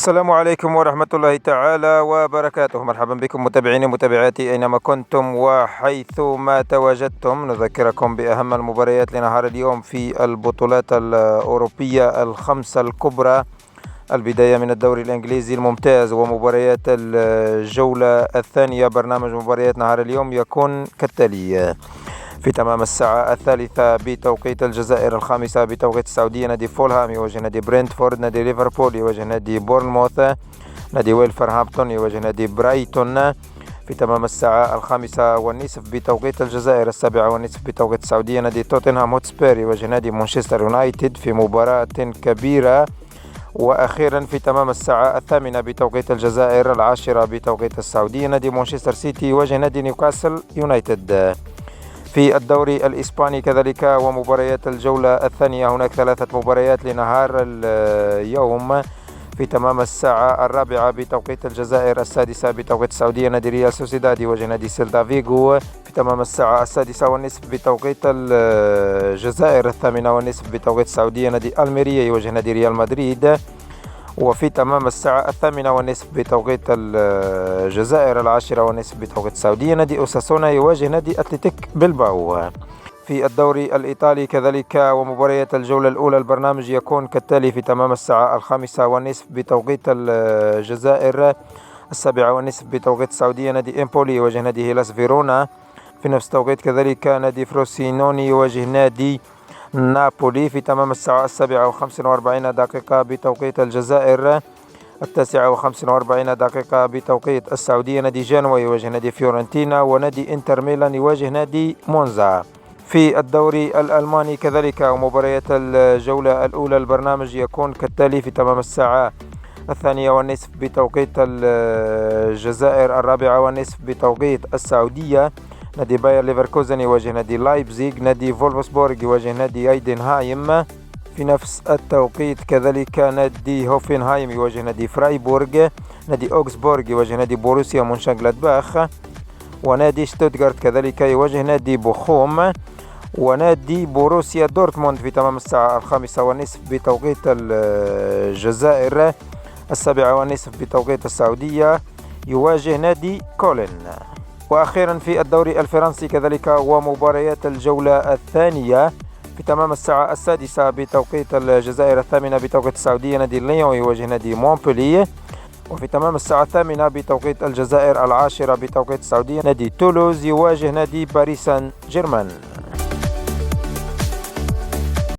السلام عليكم ورحمة الله تعالى وبركاته. مرحبا بكم متابعيني متابعاتي أينما كنتم وحيثما تواجدتم. نذكركم بأهم المباريات لنهار اليوم في البطولات الأوروبية الخمسة الكبرى، البداية من الدوري الإنجليزي الممتاز ومباريات الجولة الثانية. برنامج مباريات نهار اليوم يكون كالتالي: في تمام الساعة 3 بتوقيت الجزائر، 5 بتوقيت السعودية، نادي فولهام يواجه نادي برينتفورد، نادي ليفربول يواجه نادي بورنموث، نادي ويلفرهامبتون يواجه نادي برايتون. في تمام الساعة 5:30 بتوقيت الجزائر، 7:30 بتوقيت السعودية، نادي توتنهام هوتسبير يواجه نادي مانشستر يونايتد في مباراة كبيرة. وأخيرا في تمام الساعة 8 بتوقيت الجزائر، 10 بتوقيت السعودية، نادي مانشستر سيتي يواجه نادي نيوكاسل يونايتد. في الدوري الإسباني كذلك ومباريات الجولة الثانية، هناك 3 مباريات لنهار اليوم. في تمام الساعة 4 بتوقيت الجزائر، 6 بتوقيت السعودية، نادي ريال سوسيداد يواجه نادي سيلتا فيغو. في تمام الساعة 6:30 بتوقيت الجزائر، 8:30 بتوقيت السعودية، نادي ألميريا يواجه نادي ريال مدريد. وفي تمام الساعة 8:30 بتوقيت الجزائر، 10:30 بتوقيت السعودية، نادي أوساسونا يواجه نادي أتلتيك بلباو. في الدوري الإيطالي كذلك ومباريات الجولة الأولى، البرنامج يكون كالتالي: في تمام الساعة 5:30 بتوقيت الجزائر، 7:30 بتوقيت السعودية، نادي إمبولي يواجه نادي هيلاس فيرونا. في نفس التوقيت كذلك نادي فروسينوني يواجه نادي نابولي. في تمام الساعة 7:45 بتوقيت الجزائر، 9:45 بتوقيت السعودية، نادي جنوا يواجه نادي فيورنتينا، ونادي انتر ميلان يواجه نادي مونزا. في الدوري الألماني كذلك ومباريات الجولة الأولى، البرنامج يكون كالتالي: في تمام الساعة 2:30 بتوقيت الجزائر، 4:30 بتوقيت السعودية، نادي باير ليفركوزن يواجه نادي لايبزيغ، نادي فولفسبورغ يواجه نادي ايدنهايم. في نفس التوقيت كذلك نادي هوفنهايم يواجه نادي فرايبورغ، نادي أوغسبورغ يواجه نادي بوروسيا مونشنغلادباخ، ونادي شتوتغارت كذلك يواجه نادي بوخوم، ونادي بوروسيا دورتموند في تمام الساعة 5:30 بتوقيت الجزائر، 7:30 بتوقيت السعودية يواجه نادي كولن. وأخيرا في الدوري الفرنسي كذلك ومباريات الجولة الثانية، في تمام الساعة 6 بتوقيت الجزائر، 8 بتوقيت السعودية، نادي ليون يواجه نادي مونبولييه. وفي تمام الساعة 8 بتوقيت الجزائر، 10 بتوقيت السعودية، نادي تولوز يواجه نادي باريس سان جيرمان.